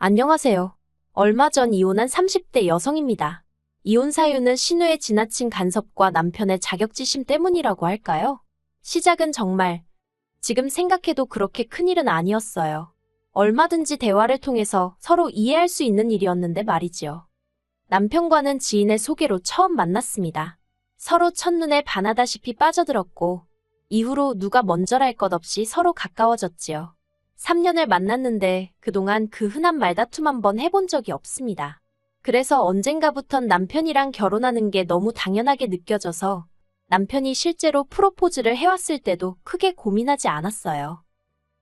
안녕하세요. 얼마 전 이혼한 30대 여성입니다. 이혼 사유는 신우의 지나친 간섭과 남편의 자격지심 때문이라고 할까요? 시작은 정말 지금 생각해도 그렇게 큰일은 아니었어요. 얼마든지 대화를 통해서 서로 이해할 수 있는 일이었는데 말이지요. 남편과는 지인의 소개로 처음 만났습니다. 서로 첫눈에 반하다시피 빠져들었고 이후로 누가 먼저랄 것 없이 서로 가까워졌지요. 3년을 만났는데 그동안 그 흔한 말다툼 한번 해본 적이 없습니다. 그래서 언젠가부턴 남편이랑 결혼하는 게 너무 당연하게 느껴져서 남편이 실제로 프로포즈를 해왔을 때도 크게 고민하지 않았어요.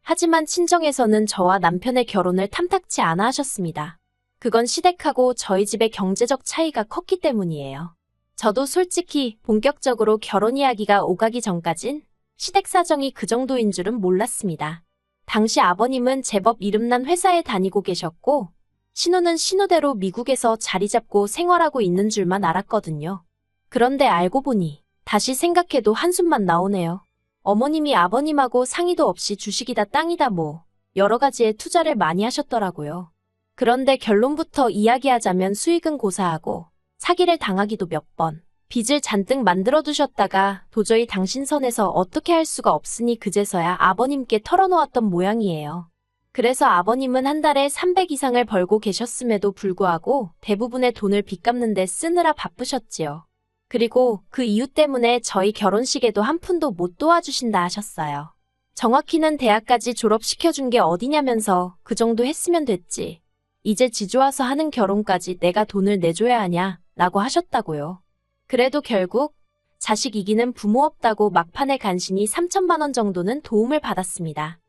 하지만 친정에서는 저와 남편의 결혼을 탐탁치 않아 하셨습니다. 그건 시댁하고 저희 집의 경제적 차이가 컸기 때문이에요. 저도 솔직히 본격적으로 결혼 이야기가 오가기 전까진 시댁 사정이 그 정도인 줄은 몰랐습니다. 당시 아버님은 제법 이름난 회사에 다니고 계셨고 신우는 신우대로 미국에서 자리 잡고 생활하고 있는 줄만 알았거든요. 그런데 알고 보니 다시 생각해도 한숨만 나오네요. 어머님이 아버님하고 상의도 없이 주식이다 땅이다 뭐 여러 가지에 투자를 많이 하셨더라고요. 그런데 결론부터 이야기하자면 수익은 고사하고 사기를 당하기도 몇 번, 빚을 잔뜩 만들어두셨다가 도저히 당신 선에서 어떻게 할 수가 없으니 그제서야 아버님께 털어놓았던 모양이에요. 그래서 아버님은 한 달에 300 이상을 벌고 계셨음에도 불구하고 대부분의 돈을 빚 갚는 데 쓰느라 바쁘셨지요. 그리고 그 이유 때문에 저희 결혼식에도 한 푼도 못 도와주신다 하셨어요. 정확히는 대학까지 졸업시켜준 게 어디냐면서 그 정도 했으면 됐지. 이제 지좋아서 하는 결혼까지 내가 돈을 내줘야 하냐 라고 하셨다고요. 그래도 결국 자식 이기는 부모 없다고 막판에 간신히 3천만 원 정도는 도움을 받았습니다.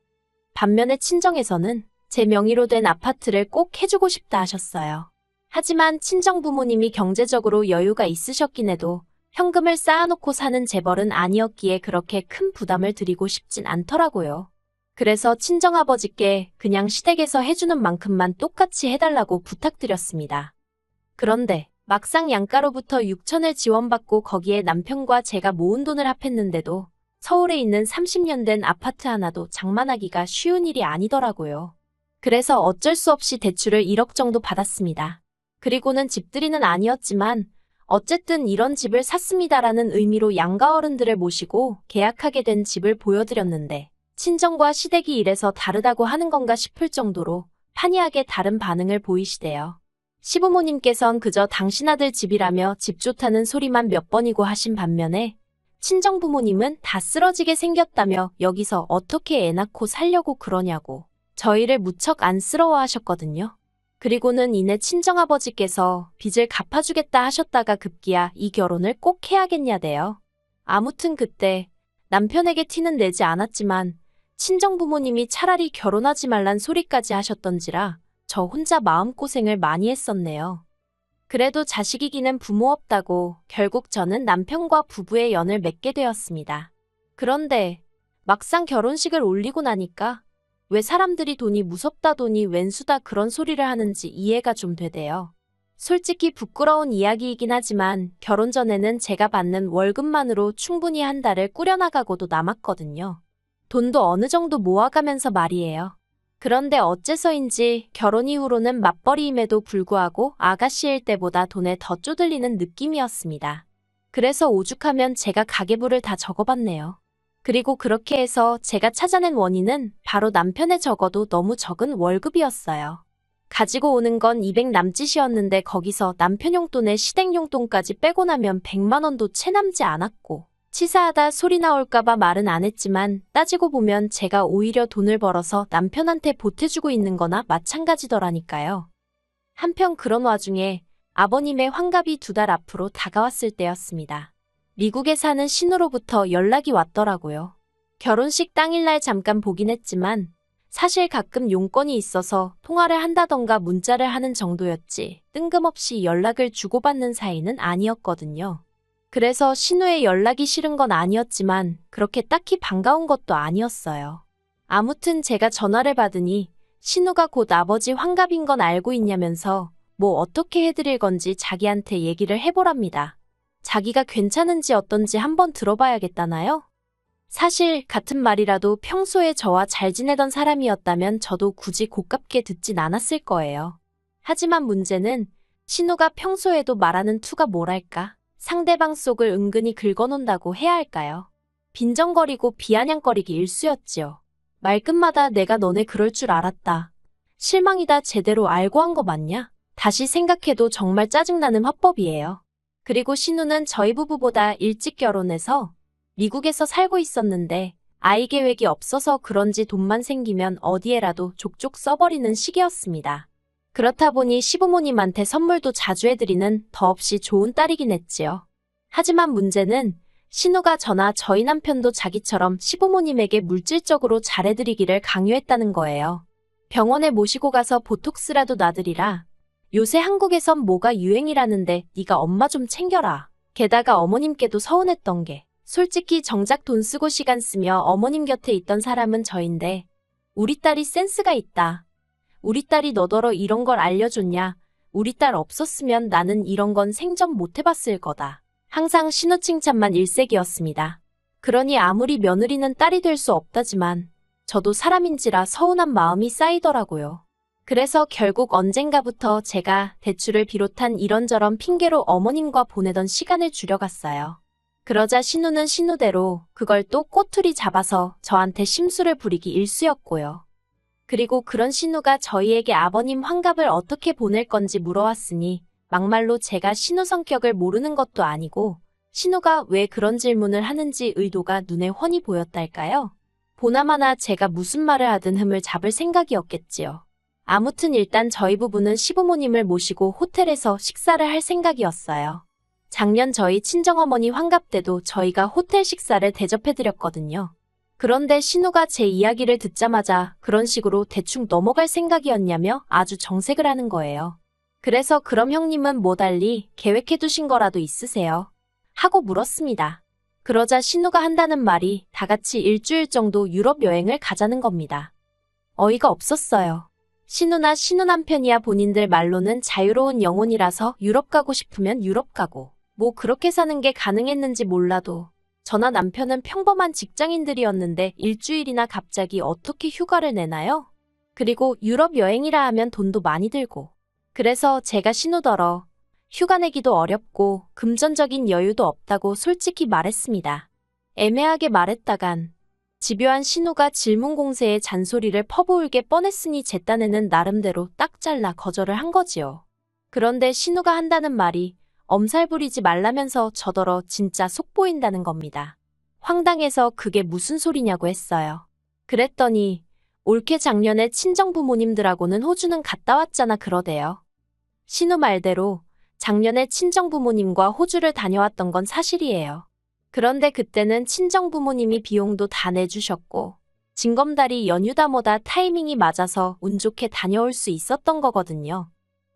반면에 친정에서는 제 명의로 된 아파트를 꼭 해주고 싶다 하셨어요. 하지만 친정 부모님이 경제적으로 여유가 있으셨긴 해도 현금을 쌓아놓고 사는 재벌은 아니었기에 그렇게 큰 부담을 드리고 싶진 않더라고요. 그래서 친정아버지께 그냥 시댁에서 해주는 만큼만 똑같이 해달라고 부탁드렸습니다. 그런데 막상 양가로부터 6천을 지원받고 거기에 남편과 제가 모은 돈을 합했는데도 서울에 있는 30년 된 아파트 하나도 장만하기가 쉬운 일이 아니더라고요. 그래서 어쩔 수 없이 대출을 1억 정도 받았습니다. 그리고는 집들이는 아니었지만 어쨌든 이런 집을 샀습니다라는 의미로 양가 어른들을 모시고 계약하게 된 집을 보여드렸는데 친정과 시댁이 이래서 다르다고 하는 건가 싶을 정도로 판이하게 다른 반응을 보이시대요. 시부모님께선 그저 당신 아들 집이라며 집 좋다는 소리만 몇 번이고 하신 반면에 친정부모님은 다 쓰러지게 생겼다며 여기서 어떻게 애 낳고 살려고 그러냐고 저희를 무척 안쓰러워하셨거든요. 그리고는 이내 친정아버지께서 빚을 갚아주겠다 하셨다가 급기야 이 결혼을 꼭 해야겠냐대요. 아무튼 그때 남편에게 티는 내지 않았지만 친정부모님이 차라리 결혼하지 말란 소리까지 하셨던지라 저 혼자 마음고생을 많이 했었네요. 그래도 자식 이기는 부모 없다고 결국 저는 남편과 부부의 연을 맺게 되었습니다. 그런데 막상 결혼식을 올리고 나니까 왜 사람들이 돈이 무섭다 돈이 웬수다 그런 소리를 하는지 이해가 좀 되대요. 솔직히 부끄러운 이야기이긴 하지만 결혼 전에는 제가 받는 월급만으로 충분히 한 달을 꾸려나가고도 남았거든요. 돈도 어느 정도 모아가면서 말이에요. 그런데 어째서인지 결혼 이후로는 맞벌이임에도 불구하고 아가씨일 때보다 돈에 더 쪼들리는 느낌이었습니다. 그래서 오죽하면 제가 가계부를 다 적어봤네요. 그리고 그렇게 해서 제가 찾아낸 원인은 바로 남편의 적어도 너무 적은 월급이었어요. 가지고 오는 건 200 남짓이었는데 거기서 남편 용돈에 시댁 용돈까지 빼고 나면 100만 원도 채 남지 않았고 치사하다 소리 나올까봐 말은 안 했지만 따지고 보면 제가 오히려 돈을 벌어서 남편한테 보태주고 있는 거나 마찬가지더라니까요. 한편 그런 와중에 아버님의 환갑이 2달 앞으로 다가왔을 때였습니다. 미국에 사는 신우로부터 연락이 왔더라고요. 결혼식 당일날 잠깐 보긴 했지만 사실 가끔 용건이 있어서 통화를 한다던가 문자를 하는 정도였지 뜬금없이 연락을 주고받는 사이는 아니었거든요. 그래서 신우의 연락이 싫은 건 아니었지만 그렇게 딱히 반가운 것도 아니었어요. 아무튼 제가 전화를 받으니 신우가 곧 아버지 환갑인 건 알고 있냐면서 뭐 어떻게 해드릴 건지 자기한테 얘기를 해보랍니다. 자기가 괜찮은지 어떤지 한번 들어봐야겠다나요? 사실 같은 말이라도 평소에 저와 잘 지내던 사람이었다면 저도 굳이 고깝게 듣진 않았을 거예요. 하지만 문제는 신우가 평소에도 말하는 투가 뭐랄까? 상대방 속을 은근히 긁어놓는다고 해야 할까요? 빈정거리고 비아냥거리기 일쑤였지요. 말끝마다 내가 너네 그럴 줄 알았다. 실망이다 제대로 알고 한 거 맞냐? 다시 생각해도 정말 짜증나는 화법이에요. 그리고 신우는 저희 부부보다 일찍 결혼해서 미국에서 살고 있었는데 아이 계획이 없어서 그런지 돈만 생기면 어디에라도 족족 써버리는 시기였습니다. 그렇다 보니 시부모님한테 선물도 자주 해드리는 더없이 좋은 딸이긴 했지요. 하지만 문제는 신우가 저나 저희 남편도 자기처럼 시부모님에게 물질적으로 잘해드리기를 강요했다는 거예요. 병원에 모시고 가서 보톡스라도 놔드리라. 요새 한국에선 뭐가 유행이라는데 네가 엄마 좀 챙겨라. 게다가 어머님께도 서운했던 게 솔직히 정작 돈 쓰고 시간 쓰며 어머님 곁에 있던 사람은 저인데 우리 딸이 센스가 있다. 우리 딸이 너더러 이런 걸 알려줬냐. 우리 딸 없었으면 나는 이런 건 생전 못 해봤을 거다. 항상 신우 칭찬만 일색이었습니다. 그러니 아무리 며느리는 딸이 될 수 없다지만 저도 사람인지라 서운한 마음이 쌓이더라고요. 그래서 결국 언젠가부터 제가 대출을 비롯한 이런저런 핑계로 어머님과 보내던 시간을 줄여갔어요. 그러자 신우는 신우대로 그걸 또 꼬투리 잡아서 저한테 심술을 부리기 일쑤였고요. 그리고 그런 신우가 저희에게 아버님 환갑을 어떻게 보낼 건지 물어왔으니 막말로 제가 신우 성격을 모르는 것도 아니고 신우가 왜 그런 질문을 하는지 의도가 눈에 훤히 보였달까요? 보나마나 제가 무슨 말을 하든 흠을 잡을 생각이었겠지요. 아무튼 일단 저희 부부는 시부모님을 모시고 호텔에서 식사를 할 생각이었어요. 작년 저희 친정어머니 환갑 때도 저희가 호텔 식사를 대접해드렸거든요. 그런데 신우가 제 이야기를 듣자마자 그런 식으로 대충 넘어갈 생각이었냐며 아주 정색을 하는 거예요. 그래서 그럼 형님은 뭐 달리 계획해두신 거라도 있으세요? 하고 물었습니다. 그러자 신우가 한다는 말이 다 같이 일주일 정도 유럽 여행을 가자는 겁니다. 어이가 없었어요. 신우나 신우 남편이야 본인들 말로는 자유로운 영혼이라서 유럽 가고 싶으면 유럽 가고 뭐 그렇게 사는 게 가능했는지 몰라도 저나 남편은 평범한 직장인들이었는데 일주일이나 갑자기 어떻게 휴가를 내나요? 그리고 유럽 여행이라 하면 돈도 많이 들고 그래서 제가 신우더러 휴가 내기도 어렵고 금전적인 여유도 없다고 솔직히 말했습니다. 애매하게 말했다간 집요한 신우가 질문 공세에 잔소리를 퍼부을게 뻔했으니 제 딴에는 나름대로 딱 잘라 거절을 한 거지요. 그런데 신우가 한다는 말이 엄살 부리지 말라면서 저더러 진짜 속 보인다는 겁니다. 황당해서 그게 무슨 소리냐고 했어요. 그랬더니 올케 작년에 친정부모님들하고는 호주는 갔다 왔잖아 그러대요. 신우 말대로 작년에 친정부모님과 호주를 다녀왔던 건 사실이에요. 그런데 그때는 친정부모님이 비용도 다 내주셨고 징검다리 연휴다 뭐다 타이밍이 맞아서 운 좋게 다녀올 수 있었던 거거든요.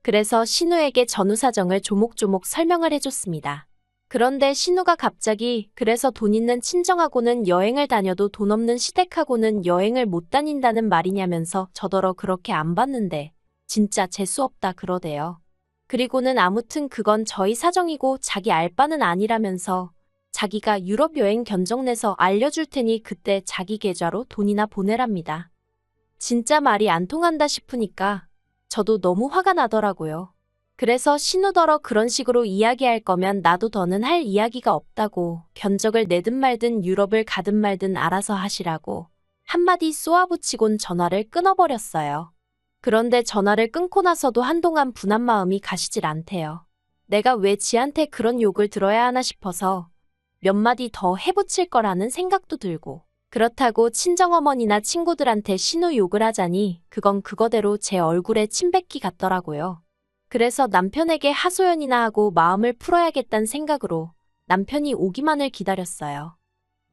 그래서 신우에게 전후 사정을 조목조목 설명을 해줬습니다. 그런데 신우가 갑자기 그래서 돈 있는 친정하고는 여행을 다녀도 돈 없는 시댁하고는 여행을 못 다닌다는 말이냐면서 저더러 그렇게 안 봤는데 진짜 재수없다 그러대요. 그리고는 아무튼 그건 저희 사정이고 자기 알 바는 아니라면서 자기가 유럽 여행 견적 내서 알려줄 테니 그때 자기 계좌로 돈이나 보내랍니다. 진짜 말이 안 통한다 싶으니까 저도 너무 화가 나더라고요. 그래서 신우더러 그런 식으로 이야기할 거면 나도 더는 할 이야기가 없다고 견적을 내든 말든 유럽을 가든 말든 알아서 하시라고 한마디 쏘아붙이곤 전화를 끊어버렸어요. 그런데 전화를 끊고 나서도 한동안 분한 마음이 가시질 않대요. 내가 왜 지한테 그런 욕을 들어야 하나 싶어서 몇 마디 더 해붙일 거라는 생각도 들고 그렇다고 친정어머니나 친구들한테 신우 욕을 하자니 그건 그거대로 제 얼굴에 침 뱉기 같더라고요. 그래서 남편에게 하소연이나 하고 마음을 풀어야겠다는 생각으로 남편이 오기만을 기다렸어요.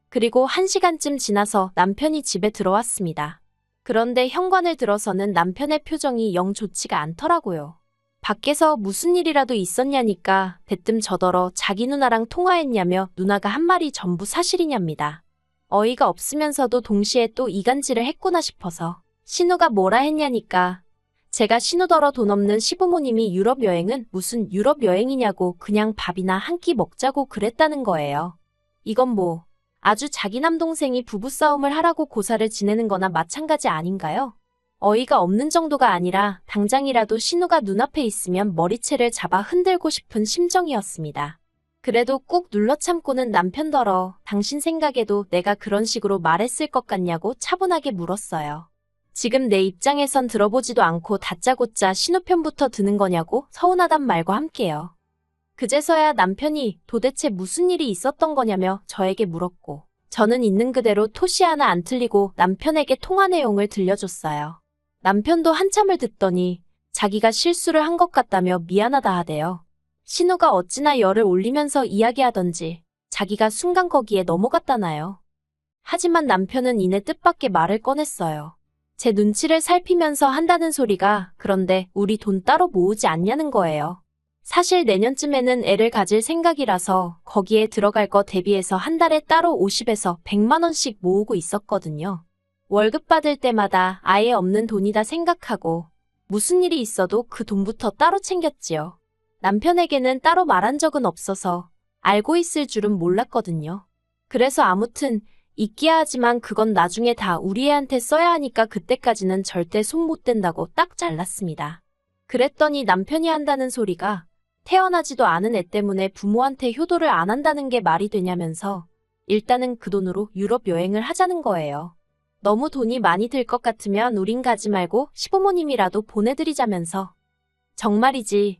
그리고 1시간쯤 지나서 남편이 집에 들어왔습니다. 그런데 현관을 들어서는 남편의 표정이 영 좋지가 않더라고요. 밖에서 무슨 일이라도 있었냐니까 대뜸 저더러 자기 누나랑 통화했냐며 누나가 한 말이 전부 사실이냐입니다. 어이가 없으면서도 동시에 또 이간질을 했구나 싶어서 신우가 뭐라 했냐니까 제가 신우더러 돈 없는 시부모님이 유럽 여행은 무슨 유럽 여행이냐고 그냥 밥이나 한 끼 먹자고 그랬다는 거예요. 이건 뭐 아주 자기 남동생이 부부싸움을 하라고 고사를 지내는 거나 마찬가지 아닌가요? 어이가 없는 정도가 아니라 당장이라도 신우가 눈앞에 있으면 머리채를 잡아 흔들고 싶은 심정이었습니다. 그래도 꾹 눌러 참고는 남편더러 당신 생각에도 내가 그런 식으로 말했을 것 같냐고 차분하게 물었어요. 지금 내 입장에선 들어보지도 않고 다짜고짜 신우 편부터 드는 거냐고 서운하단 말과 함께요. 그제서야 남편이 도대체 무슨 일이 있었던 거냐며 저에게 물었고 저는 있는 그대로 토시 하나 안 틀리고 남편에게 통화 내용을 들려줬어요. 남편도 한참을 듣더니 자기가 실수를 한 것 같다며 미안하다 하대요. 신우가 어찌나 열을 올리면서 이야기하던지 자기가 순간 거기에 넘어갔다나요. 하지만 남편은 이내 뜻밖의 말을 꺼냈어요. 제 눈치를 살피면서 한다는 소리가 그런데 우리 돈 따로 모으지 않냐는 거예요. 사실 내년쯤에는 애를 가질 생각이라서 거기에 들어갈 거 대비해서 한 달에 따로 50에서 100만 원씩 모으고 있었거든요. 월급 받을 때마다 아예 없는 돈이다 생각하고 무슨 일이 있어도 그 돈부터 따로 챙겼지요. 남편에게는 따로 말한 적은 없어서 알고 있을 줄은 몰랐거든요. 그래서 아무튼 있기야 하지만 그건 나중에 다 우리 애한테 써야 하니까 그때까지는 절대 손 못 댄다고 딱 잘랐습니다. 그랬더니 남편이 한다는 소리가 태어나지도 않은 애 때문에 부모한테 효도를 안 한다는 게 말이 되냐면서 일단은 그 돈으로 유럽 여행을 하자는 거예요. 너무 돈이 많이 들 것 같으면 우린 가지 말고 시부모님이라도 보내드리자면서. 정말이지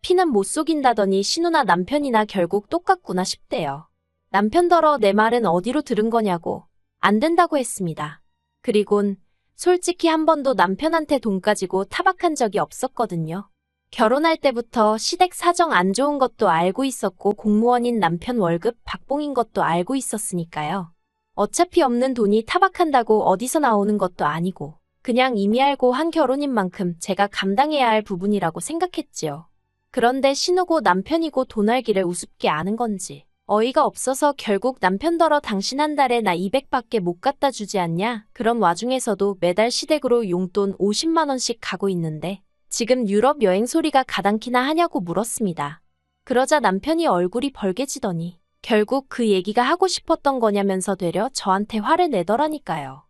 피는 못 속인다더니 신우나 남편이나 결국 똑같구나 싶대요. 남편더러 내 말은 어디로 들은 거냐고 안 된다고 했습니다. 그리곤 솔직히 한 번도 남편한테 돈 가지고 타박한 적이 없었거든요. 결혼할 때부터 시댁 사정 안 좋은 것도 알고 있었고 공무원인 남편 월급 박봉인 것도 알고 있었으니까요. 어차피 없는 돈이 타박한다고 어디서 나오는 것도 아니고 그냥 이미 알고 한 결혼인 만큼 제가 감당해야 할 부분이라고 생각했지요. 그런데 신우고 남편이고 돈 알기를 우습게 아는 건지 어이가 없어서 결국 남편더러 당신 한 달에 나 200밖에 못 갖다 주지 않냐? 그런 와중에서도 매달 시댁으로 용돈 50만 원씩 가고 있는데 지금 유럽 여행 소리가 가당키나 하냐고 물었습니다. 그러자 남편이 얼굴이 벌개지더니 결국 그 얘기가 하고 싶었던 거냐면서 되려 저한테 화를 내더라니까요.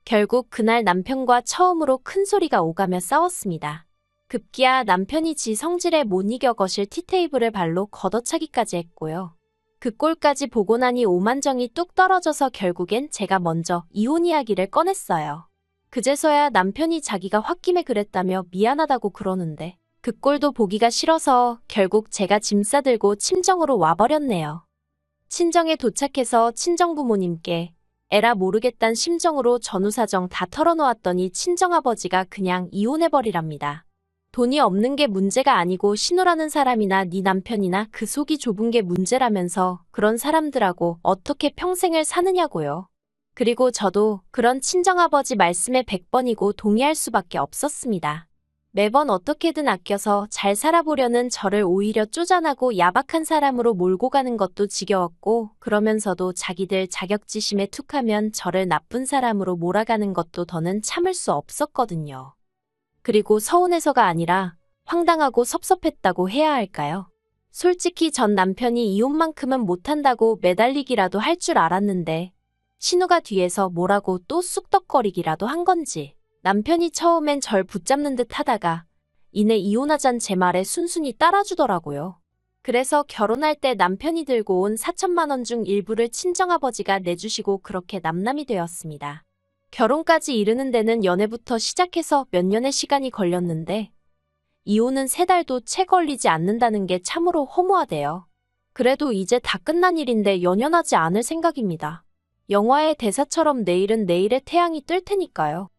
결국 그날 남편과 처음으로 큰 소리가 오가며 싸웠습니다. 급기야 남편이 지 성질에 못 이겨 거실 티테이블을 발로 걷어차기까지 했고요. 그 꼴까지 보고 나니 오만정이 뚝 떨어져서 결국엔 제가 먼저 이혼 이야기를 꺼냈어요. 그제서야 남편이 자기가 홧김에 그랬다며 미안하다고 그러는데 그 꼴도 보기가 싫어서 결국 제가 짐 싸들고 친정으로 와버렸네요. 친정에 도착해서 친정부모님께 에라 모르겠단 심정으로 전후사정 다 털어놓았더니 친정아버지가 그냥 이혼해버리랍니다. 돈이 없는 게 문제가 아니고 신우라는 사람이나 네 남편이나 그 속이 좁은 게 문제라면서 그런 사람들하고 어떻게 평생을 사느냐고요. 그리고 저도 그런 친정아버지 말씀에 100번이고 동의할 수밖에 없었습니다. 매번 어떻게든 아껴서 잘 살아보려는 저를 오히려 쪼잔하고 야박한 사람으로 몰고 가는 것도 지겨웠고 그러면서도 자기들 자격지심에 툭하면 저를 나쁜 사람으로 몰아가는 것도 더는 참을 수 없었거든요. 그리고 서운해서가 아니라 황당하고 섭섭했다고 해야 할까요? 솔직히 전 남편이 이혼만큼은 못한다고 매달리기라도 할 줄 알았는데 신우가 뒤에서 뭐라고 또 쑥덕거리기라도 한 건지 남편이 처음엔 절 붙잡는 듯 하다가 이내 이혼하잔 제 말에 순순히 따라주더라고요. 그래서 결혼할 때 남편이 들고 온 4천만 원 중 일부를 친정아버지가 내주시고 그렇게 남남이 되었습니다. 결혼까지 이르는 데는 연애부터 시작해서 몇 년의 시간이 걸렸는데 이혼은 3달도 채 걸리지 않는다는 게 참으로 허무하대요. 그래도 이제 다 끝난 일인데 연연하지 않을 생각입니다. 영화의 대사처럼 내일은 내일의 태양이 뜰 테니까요.